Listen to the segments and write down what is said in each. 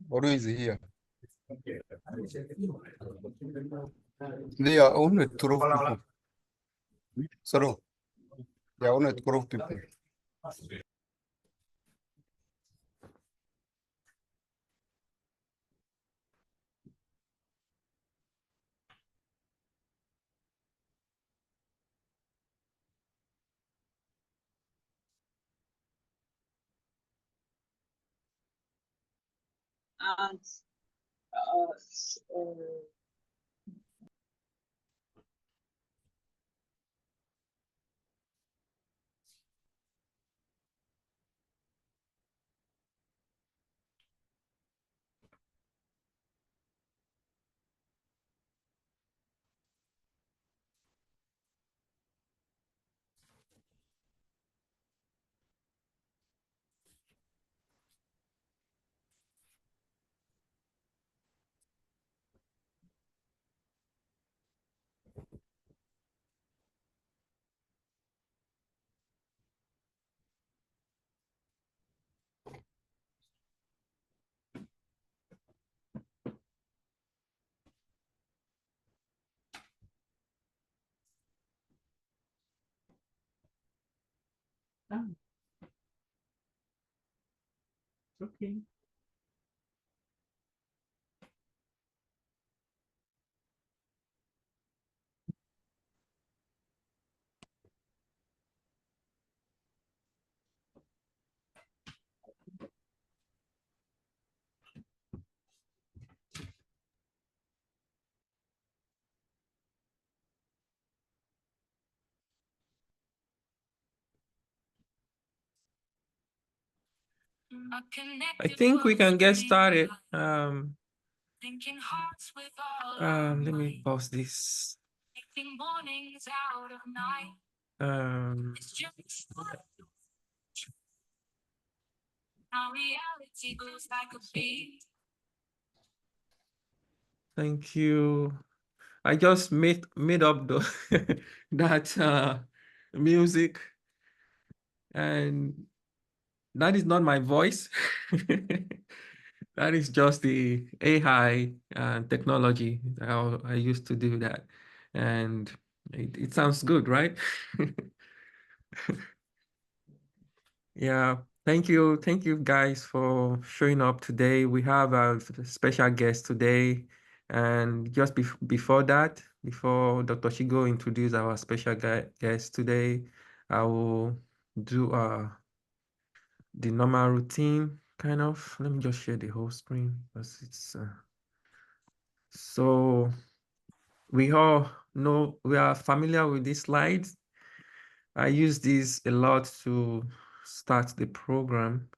What is here? They are only 12 people. Sorry, they are only 12 people. And Okay. I think we can get started. Let me pause this. Thank you. I just made up the that music, and that is not my voice. That is just the AI technology. I used to do that, and it sounds good, right? Yeah, thank you guys for showing up today. We have a special guest today, and just before that, before Dr. Shigo introduce our special guest today, I will do the normal routine, kind of. Let me just share the whole screen because it's so we all know, we are familiar with these slides. I use these a lot to start the program.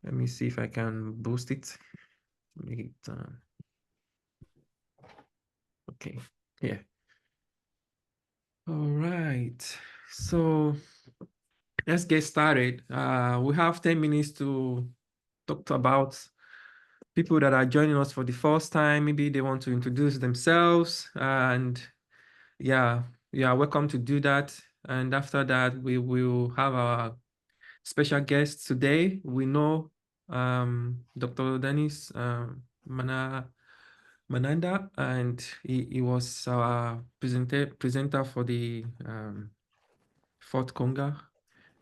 Let me see if I can boost it. Make it okay. Yeah. All right. So let's get started. We have 10 minutes to talk about people that are joining us for the first time. Maybe they want to introduce themselves, and yeah, welcome to do that. And after that, we will have our special guest today. We know Dr. Dennis Manandhar, and he was our presenter for the fourth CONGA,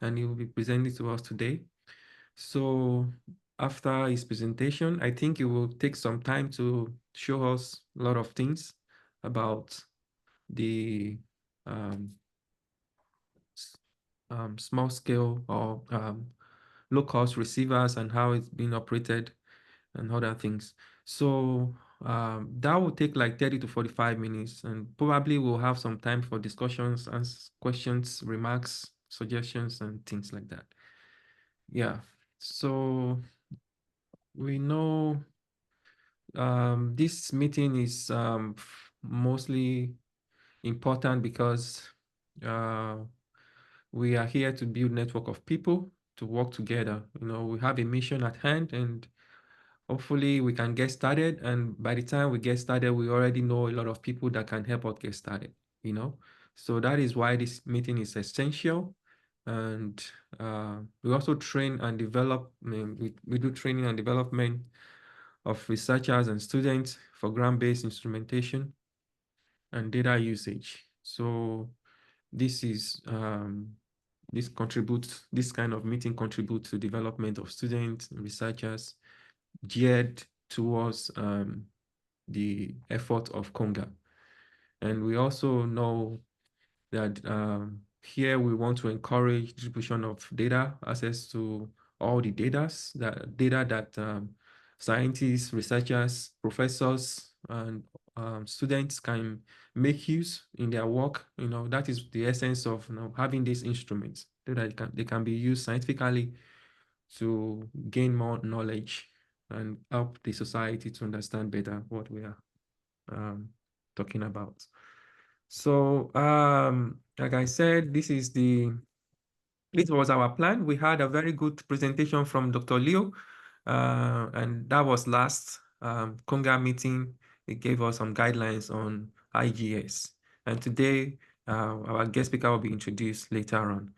and he will be presenting to us today. So after his presentation, I think he will take some time to show us a lot of things about the small scale or low-cost receivers and how it's being operated and other things. So that will take like 30 to 45 minutes, and probably we'll have some time for discussions, ask questions, remarks, suggestions, and things like that. Yeah, so we know this meeting is mostly important because we are here to build network of people to work together. You know, we have a mission at hand, and hopefully we can get started. And by the time we get started, we already know a lot of people that can help us get started, you know. So that is why this meeting is essential. And we also train and develop, we do training and development of researchers and students for ground-based instrumentation and data usage. So this is this kind of meeting contributes to development of students and researchers geared towards the effort of CONGA. And we also know that here we want to encourage distribution of data, access to all the data that scientists, researchers, professors, and students can make use in their work. You know, that is the essence of having these instruments, so that they can be used scientifically to gain more knowledge and help the society to understand better what we are talking about. So, like I said, this was our plan. We had a very good presentation from Dr. Leo, and that was last CONGA meeting. It gave us some guidelines on IGS. And today, our guest speaker will be introduced later on.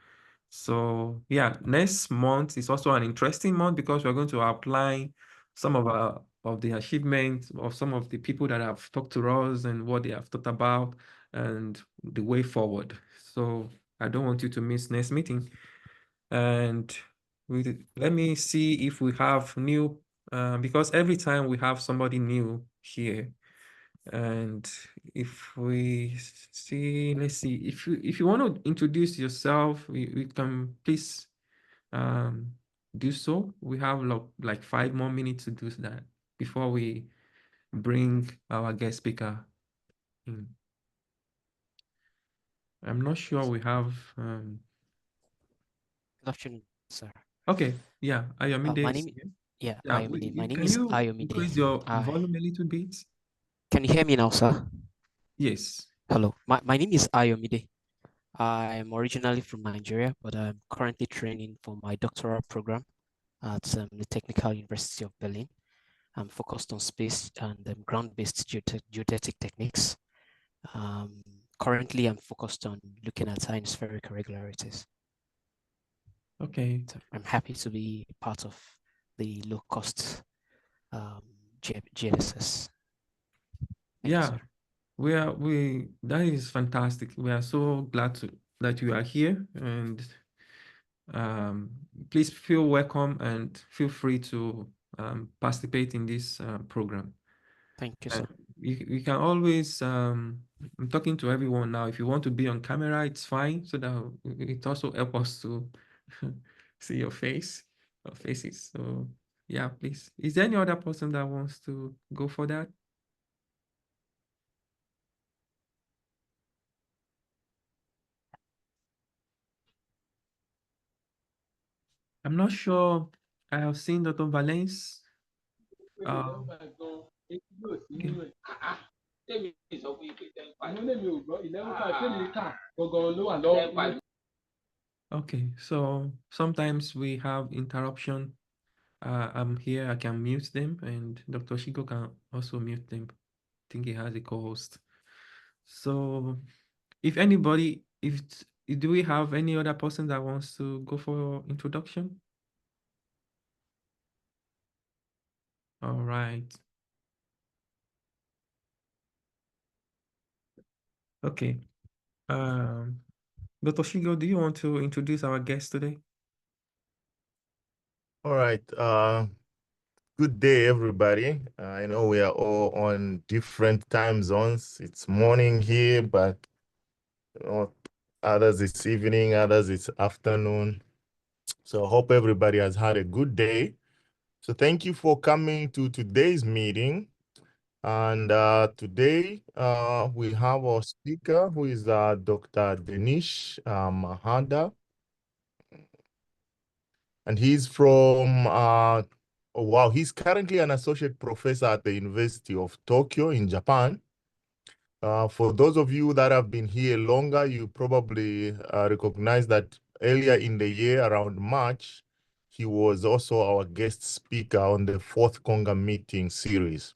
So yeah, next month is also an interesting month because we're going to outline some of the achievements of some of the people that have talked to us and what they have thought about and the way forward. So I don't want you to miss next meeting. And let me see if we have new, because every time we have somebody new here, and if we see, let's see, if you want to introduce yourself, we can please do so. We have like 5 more minutes to do that before we bring our guest speaker in. I'm not sure we have. Good afternoon, sir. Okay, yeah, Ayomide. My name, Yeah, Ayomide. My name can is you Ayomide. increase your volume a little bit? Can you hear me now, sir? Yes. Hello. My name is Ayomide. I'm originally from Nigeria, but I'm currently training for my doctoral program at the Technical University of Berlin. I'm focused on space and ground-based geodetic techniques. Currently, I'm focused on looking at hemispheric irregularities. Okay. So I'm happy to be part of the low-cost GNSS. Yeah, that is fantastic. We are so glad that you are here, and please feel welcome and feel free to participate in this program. Thank you, sir. You can always, I'm talking to everyone now. If you want to be on camera, it's fine, so that it also helps us to see your face or faces. So yeah, please. Is there any other person that wants to go for that? I'm not sure. I have seen Dr. Valence. Okay, so sometimes we have interruption. I'm here, I can mute them, and Dr. Shigo can also mute them. I think he has a co-host. So if anybody, do we have any other person that wants to go for introduction? All right. Okay. Dr. Shigo, do you want to introduce our guest today? All right. Good day, everybody. I know we are all on different time zones. It's morning here, but others it's evening, others it's afternoon. So I hope everybody has had a good day. So thank you for coming to today's meeting. And today we have our speaker, who is Dr. Denish Manandhar. And he's from, oh, wow, he's currently an associate professor at the University of Tokyo in Japan. For those of you that have been here longer, you probably recognize that earlier in the year, around March, he was also our guest speaker on the 4th CONGA meeting series.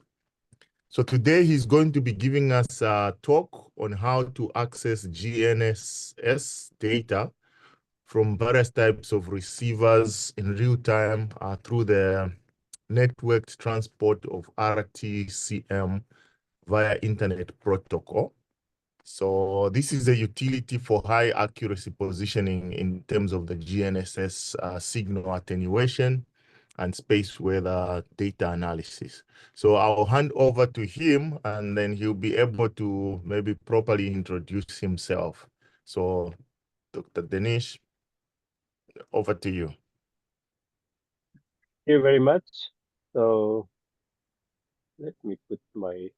So today he's going to be giving us a talk on how to access GNSS data from various types of receivers in real time through the Networked Transport of RTCM via Internet Protocol. So this is a utility for high accuracy positioning in terms of the GNSS signal attenuation and space weather data analysis. So I'll hand over to him, and then he'll be able to maybe properly introduce himself. So Dr. Denish, over to you. Thank you very much. So let me put my,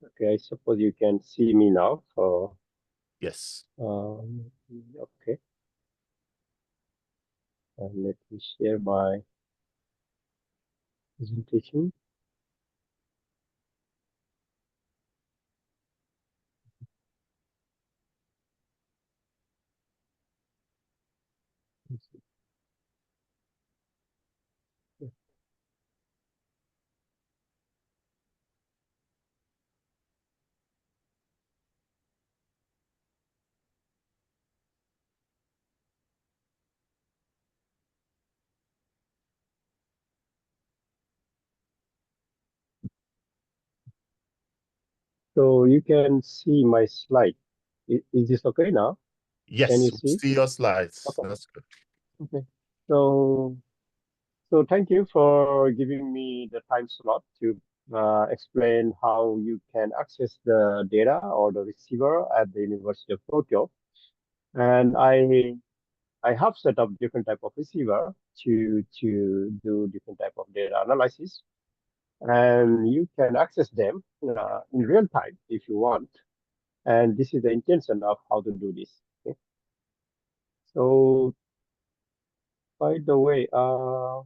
okay, I suppose you can see me now. So, Yes. okay. And let me share my presentation. So you can see my slide. Is this okay now? Yes, Can you we see? see your slides. Okay. That's good. Okay. So thank you for giving me the time slot to explain how you can access the data or the receiver at the University of Tokyo. And I have set up different type of receiver to do different type of data analysis, and you can access them in real time if you want. And this is the intention of how to do this. Okay? So, by the way, I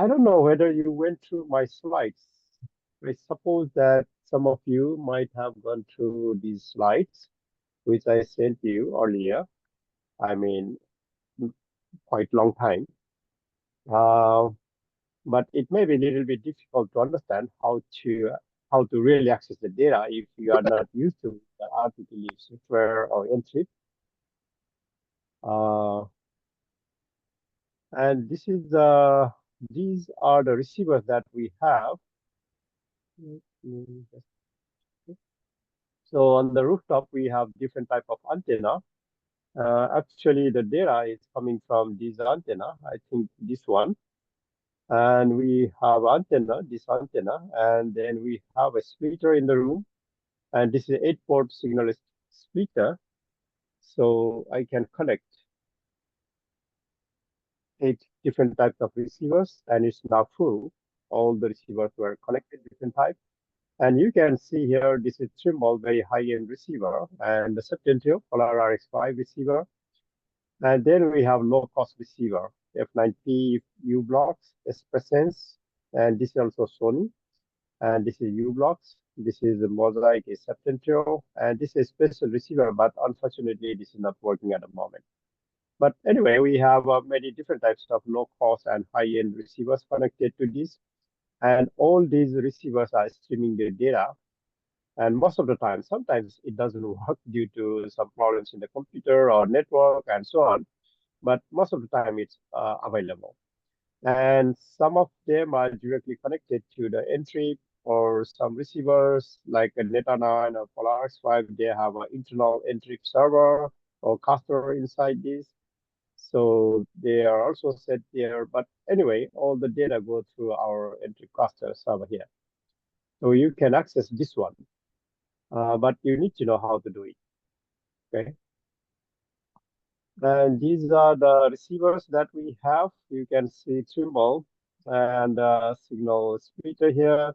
don't know whether you went through my slides. I suppose that some of you might have gone through these slides, which I sent you earlier. I mean, quite long time. But it may be a little bit difficult to understand how to really access the data if you are not used to the RTTL software or NTRIP. And these are the receivers that we have. So on the rooftop, we have different type of antenna. Actually, the data is coming from this antenna. I think this one. And we have this antenna, and then we have a splitter in the room. And this is 8-port signal splitter. So I can connect 8 different types of receivers, and it's now full. All the receivers were connected, different types. And you can see here, this is Trimble, very high-end receiver, and the Septentrio Polar RX5 receiver. And then we have low-cost receiver, F9P U-Blocks, Espresence, and this is also Sony. And this is U-Blocks. This is the Mosaic, is Septentrio, and this is special receiver, but unfortunately, this is not working at the moment. But anyway, we have many different types of low-cost and high-end receivers connected to this. And all these receivers are streaming their data. And most of the time, sometimes it doesn't work due to some problems in the computer or network and so on. But most of the time, it's available. And some of them are directly connected to the NTRIP, or some receivers like a Neta9 or Polaris5, they have an internal NTRIP server or caster inside this. So they are also set there. But anyway, all the data go through our NTRIP caster server here. So you can access this one, but you need to know how to do it. Okay. And these are the receivers that we have. You can see Trimble and signal splitter here.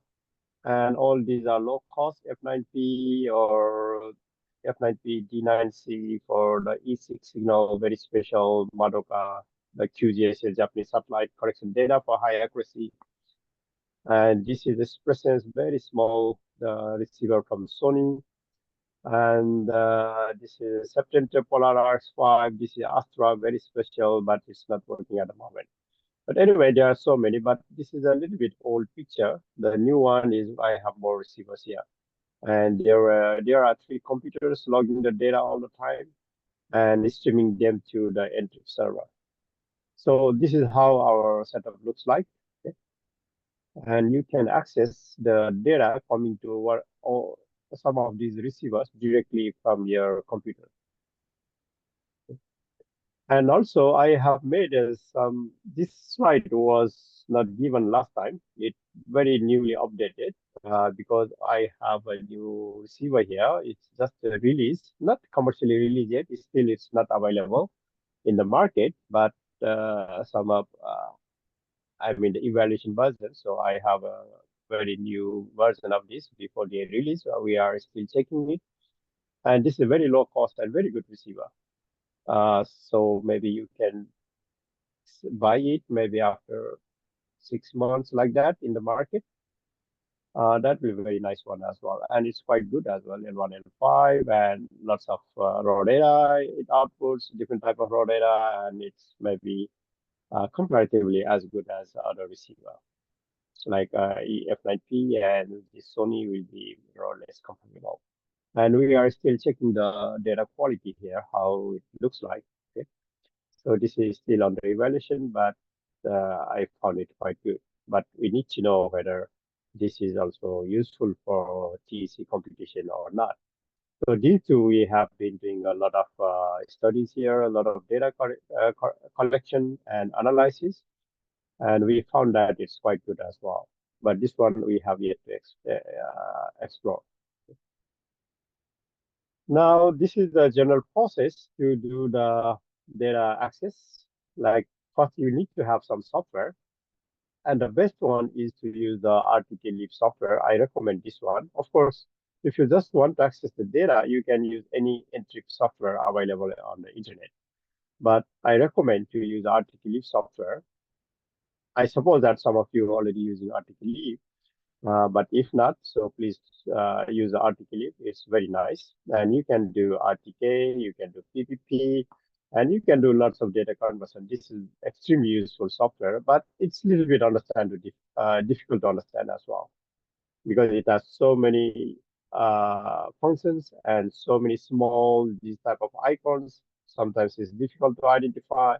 And all these are low cost F9P or F9P D9C for the E6 signal, very special Madoka, the QGS, Japanese satellite correction data for high accuracy. And this is Expressense, very small receiver from Sony. And this is September Polar RX5. This is Astra, very special, but it's not working at the moment. But anyway, there are so many, but this is a little bit old picture. The new one is I have more receivers here. And there are 3 computers logging the data all the time and streaming them to the NTRIP server. So this is how our setup looks like. Okay? And you can access the data coming to what all some of these receivers directly from your computer. And also, I have made this slide was not given last time. It very newly updated because I have a new receiver here. It's just a release, not commercially released yet. It's not available in the market, but I mean the evaluation version. So I have a very new version of this before the release. We are still checking it, and this is a very low cost and very good receiver. So maybe you can buy it maybe after 6 months like that in the market. That will be a very nice one as well. And it's quite good as well, L1, L5, and lots of raw data. It outputs different type of raw data, and it's maybe comparatively as good as other receiver. Like F9P and the Sony will be more or less comparable. And we are still checking the data quality here, how it looks like. Okay? So this is still under evaluation, but I found it quite good. But we need to know whether this is also useful for TEC computation or not. So these two, we have been doing a lot of studies here, a lot of data collection and analysis, and we found that it's quite good as well. But this one we have yet to explore. Now, this is the general process to do the data access. Like first, you need to have some software. And the best one is to use the RTCleap software. I recommend this one. Of course, if you just want to access the data, you can use any NTRIP software available on the internet. But I recommend to use RTCleap software. I suppose that some of you are already using RTCleap. But if not, so please use the RTCleap. It's very nice. And you can do RTK, you can do PPP, and you can do lots of data conversion. This is extremely useful software, but it's a little bit difficult to understand as well, because it has so many functions and so many small, these type of icons. Sometimes it's difficult to identify.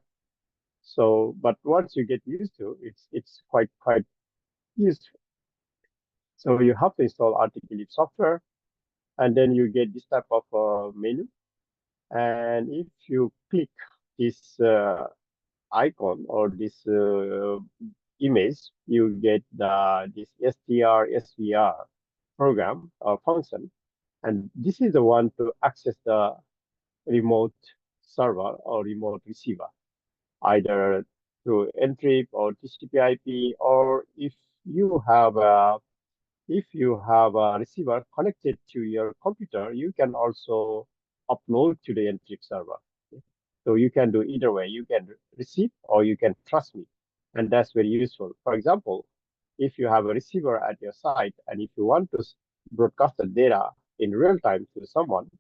So, but once you get used to it's quite useful. So you have to install RTCleap software, and then you get this type of menu. And if you click this icon or this image, you get this STR SVR program or function. And this is the one to access the remote server or remote receiver, either through NTRIP or TCP/IP, or if you have a receiver connected to your computer, you can also upload to the NTRIP server. So you can do either way. You can receive or you can transmit, and that's very useful. For example, if you have a receiver at your site and if you want to broadcast the data in real time to someone,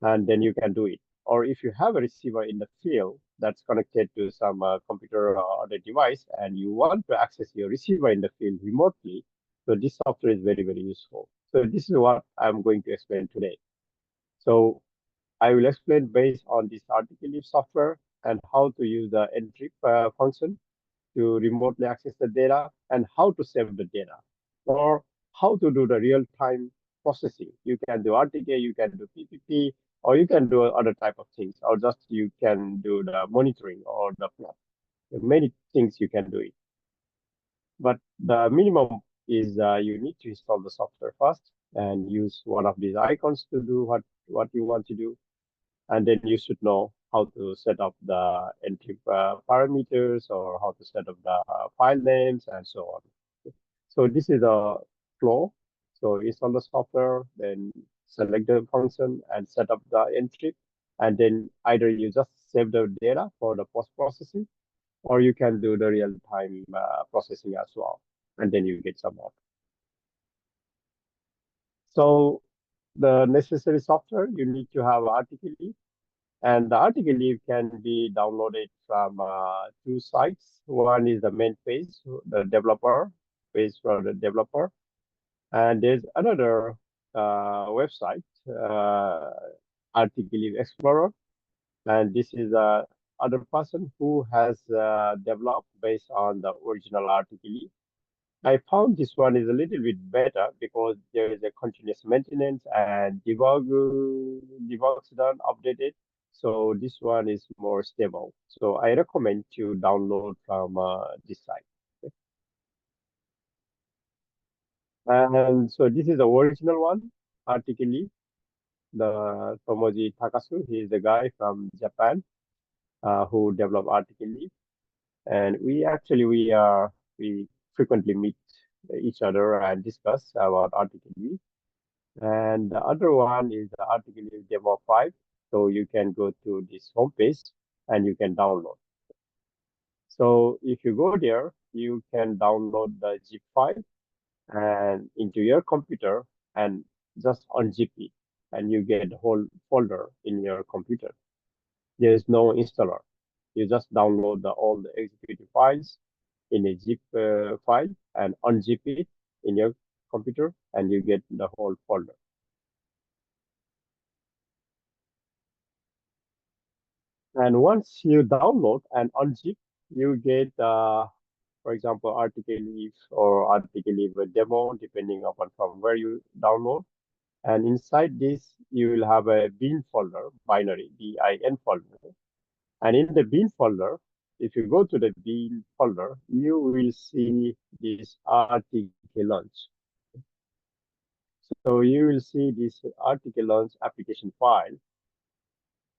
and then you can do it. Or if you have a receiver in the field that's connected to some computer or other device, and you want to access your receiver in the field remotely, so this software is very, very useful. So this is what I'm going to explain today. So I will explain based on this RTCleap software and how to use the NTRIP function to remotely access the data, and how to save the data, or how to do the real-time processing. You can do RTK, you can do PPP, or you can do other type of things, or just you can do the monitoring or the plot. Many things you can do it. But the minimum is you need to install the software first and use one of these icons to do what you want to do. And then you should know how to set up the NTRIP parameters or how to set up the file names and so on. So this is a flow. So install the software, then select the function and set up the NTRIP. And then either you just save the data for the post-processing, or you can do the real-time processing as well. And then you get some more. So the necessary software, you need to have RTCL. And the RTCL can be downloaded from two sites. One is the main page, the developer page for the developer. And there's another website, RTCL Explorer. And this is a other person who has developed based on the original RTCL. I found this one is a little bit better because there is a continuous maintenance and debugs done, updated. So this one is more stable. So I recommend to download from this site. And so this is the original one, RTCL. The Tomoji Takasu, he is the guy from Japan who developed RTCL. And we frequently meet each other and discuss about RTCL. And the other one is the RTCL demo 5. So you can go to this homepage and you can download. So if you go there, you can download the zip file and into your computer and just unzip it, and you get the whole folder in your computer. There is no installer. You just download all the executive files in a zip file and unzip it in your computer, and you get the whole folder. And once you download and unzip, you get, for example, RTCL or RTCL demo, depending upon from where you download. And inside this, you will have a bin folder, binary, bin folder. And in the bin folder, if you go to the bin folder, you will see this RTCL launch. So you will see this RTCL launch application file.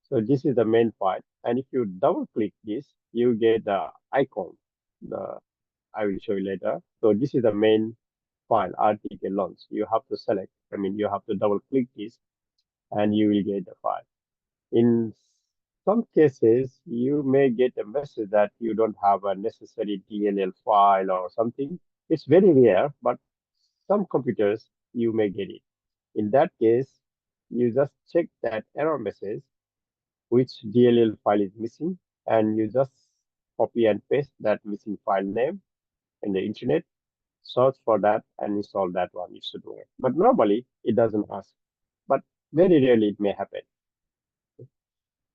So this is the main file. And if you double click this, you get the icon. I will show you later. So this is the main file, RTCL launch. You have to select, you have to double click this and you will get the file. In some cases, you may get a message that you don't have a necessary DLL file or something. It's very rare, but some computers, you may get it. In that case, you just check that error message, which DLL file is missing, and you just copy and paste that missing file name in the internet, search for that, and install that one. You should do it. But normally, it doesn't ask. But very rarely, it may happen.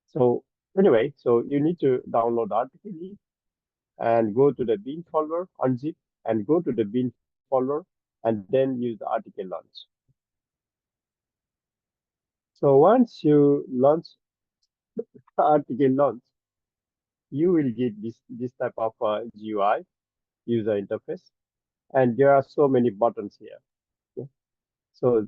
So anyway, so you need to download RTCL and go to the bin folder, unzip, and go to the bin folder, and then use the RTCL launch. So once you launch RTCL launch, you will get this type of GUI, user interface, and there are so many buttons here. Okay? So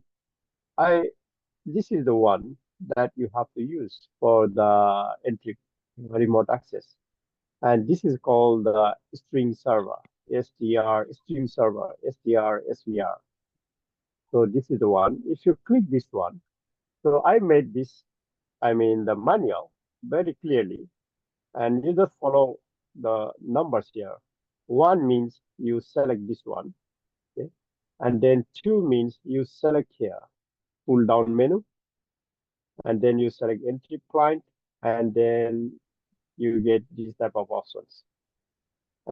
this is the one that you have to use for the NTRIP remote access. And this is called the string server, string server, STR, SVR. So this is the one. If you click this one, so I made this, the manual very clearly, and you just follow the numbers here. 1 means you select this one, okay? And then 2 means you select here, pull down menu, and then you select NTRIP client, and then you get these type of options.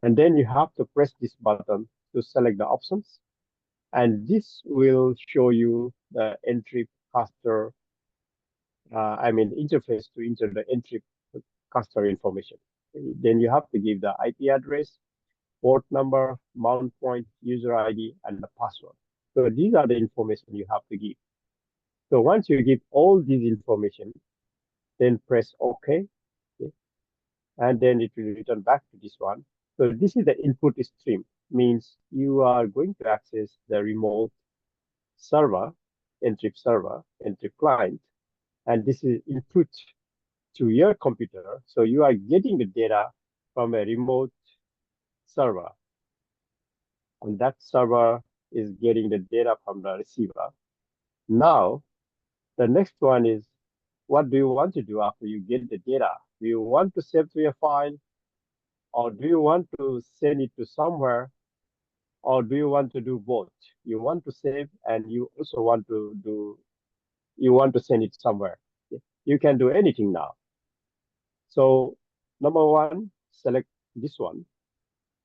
And then you have to press this button to select the options. And this will show you the NTRIP caster, interface to enter the NTRIP caster information. Then you have to give the IP address, port number, mount point, user ID, and the password. So these are the information you have to give. So once you give all these information, then press OK. Okay? And then it will return back to this one. So this is the input stream, means you are going to access the remote server, NTRIP server, NTRIP client, and this is input to your computer. So you are getting the data from a remote server. And that server is getting the data from the receiver. Now, the next one is, what do you want to do after you get the data? Do you want to save to your file? Or do you want to send it to somewhere? Or do you want to do both? You want to save and you also want to send it somewhere. You can do anything now. So number one, select this one.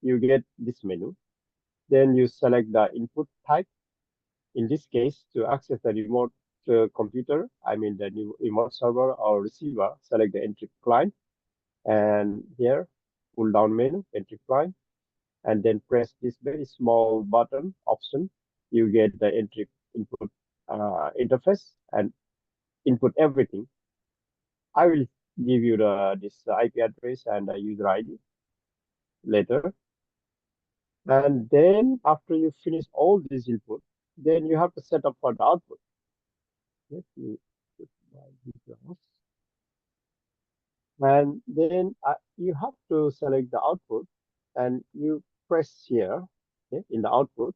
You get this menu. Then you select the input type. In this case, to access the remote computer, I mean the new remote server or receiver, select the NTRIP client. And here, pull down menu, NTRIP client, and then press this very small button option. You get the NTRIP input interface and input everything. I will give you this IP address and the user ID later. And then after you finish all these input, then you have to set up for the output. Let me put my details. And then you have to select the output and you press here, okay, in the output.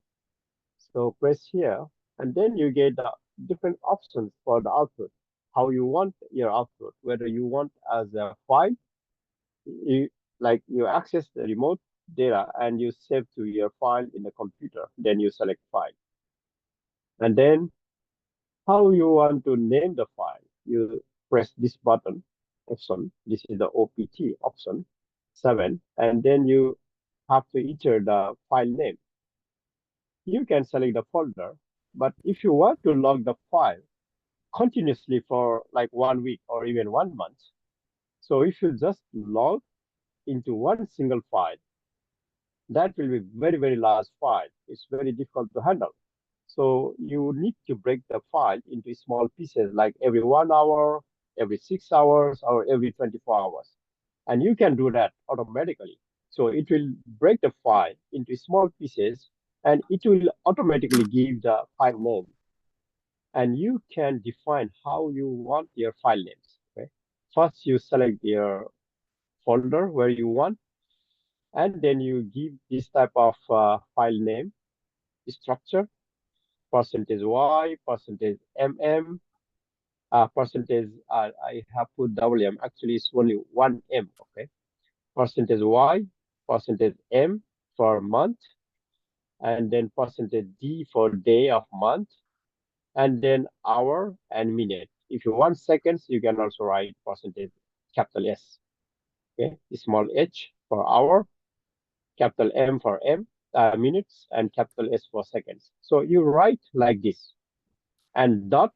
So press here, and then you get the different options for the output, how you want your output, whether you want as a file, you access the remote data and you save to your file in the computer, then you select file. And then how you want to name the file, you press this button option. This is the OPT option 7, and then you have to enter the file name. You can select the folder, but if you want to log the file continuously for like 1 week or even 1 month, so if you just log into one single file, that will be very, very large file. It's very difficult to handle. So you need to break the file into small pieces, like every 1 hour, every 6 hours, or every 24 hours. And you can do that automatically. So it will break the file into small pieces, and it will automatically give the file name. And you can define how you want your file names. Okay? First, you select your folder where you want, and then you give this type of file name structure, %y, %mm, percentage, I have put WM, actually it's only 1M, okay? %y, %m for month, and then %d for day of month, and then hour and minute. If you want seconds, you can also write capital S, okay? Small h for hour, capital M for minutes, and capital S for seconds. So you write like this, and dot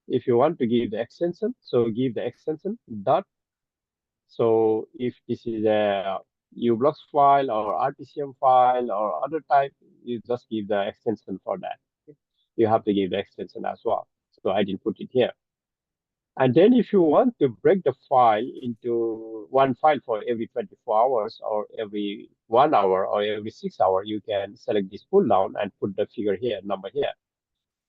if you want to give the extension, so give the extension dot. So if this is a ublocks file or RTCM file or other type, you just give the extension for that. You have to give the extension as well. So I didn't put it here. And then if you want to break the file into one file for every 24 hours or every 1 hour or every 6 hours, you can select this pull down and put the figure here, number here.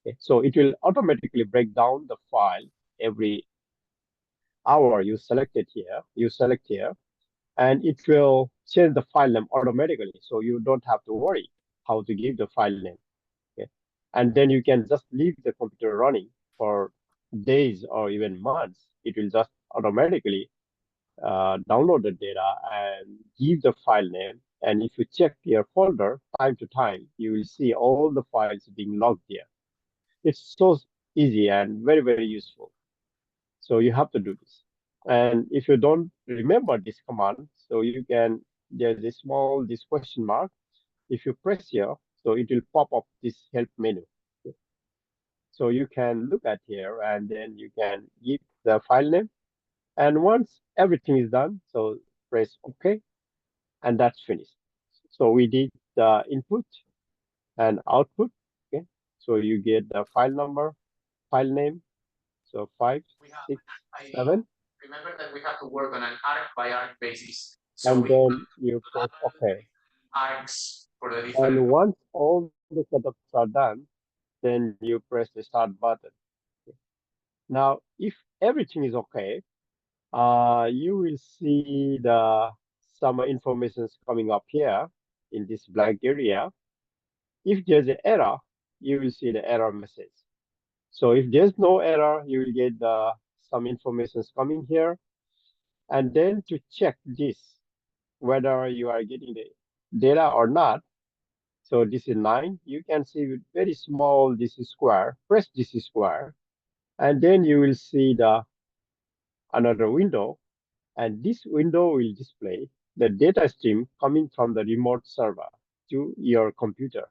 Okay. So it will automatically break down the file every hour. You select here, and it will change the file name automatically. So you don't have to worry how to give the file name. Okay. And then you can just leave the computer running for days or even months. It will just automatically download the data and give the file name. And if you check your folder time to time, you will see all the files being logged here. It's so easy and very, very useful. So you have to do this. And if you don't remember this command, so you can, there's this question mark. If you press here, so it will pop up this help menu. So you can look at here and then you can give the file name. And once everything is done, so press OK, and that's finished. So we did the input and output. Okay. So you get the file number, file name. So 5, 6, 7. Remember that we have to work on an arc by arc basis. So and then you press OK. Arcs for the different. And once all the setups are done, then you press the start button. Okay. Now, if everything is okay, you will see some information coming up here in this blank area. If there's an error, you will see the error message. So if there's no error, you will get some information coming here. And then to check this, whether you are getting the data or not. So this is 9. You can see with very small this is square. Press this is square. And then you will see another window. And this window will display the data stream coming from the remote server to your computer.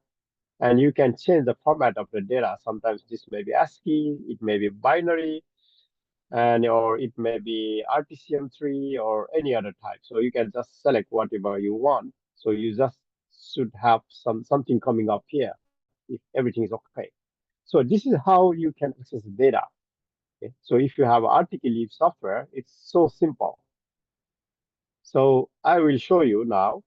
And you can change the format of the data. Sometimes this may be ASCII, it may be binary, or it may be RTCM3 or any other type. So you can just select whatever you want. So you just should have something coming up here if everything is okay. So this is how you can access data. Okay? So if you have RTCleave software, it's so simple. So I will show you now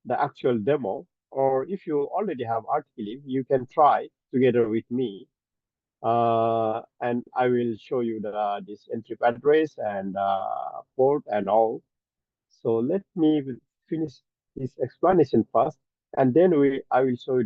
the actual demo, or if you already have RTCleave, you can try together with me. And I will show you this NTRIP address and port and all. So let me finish this explanation first, and then I will show you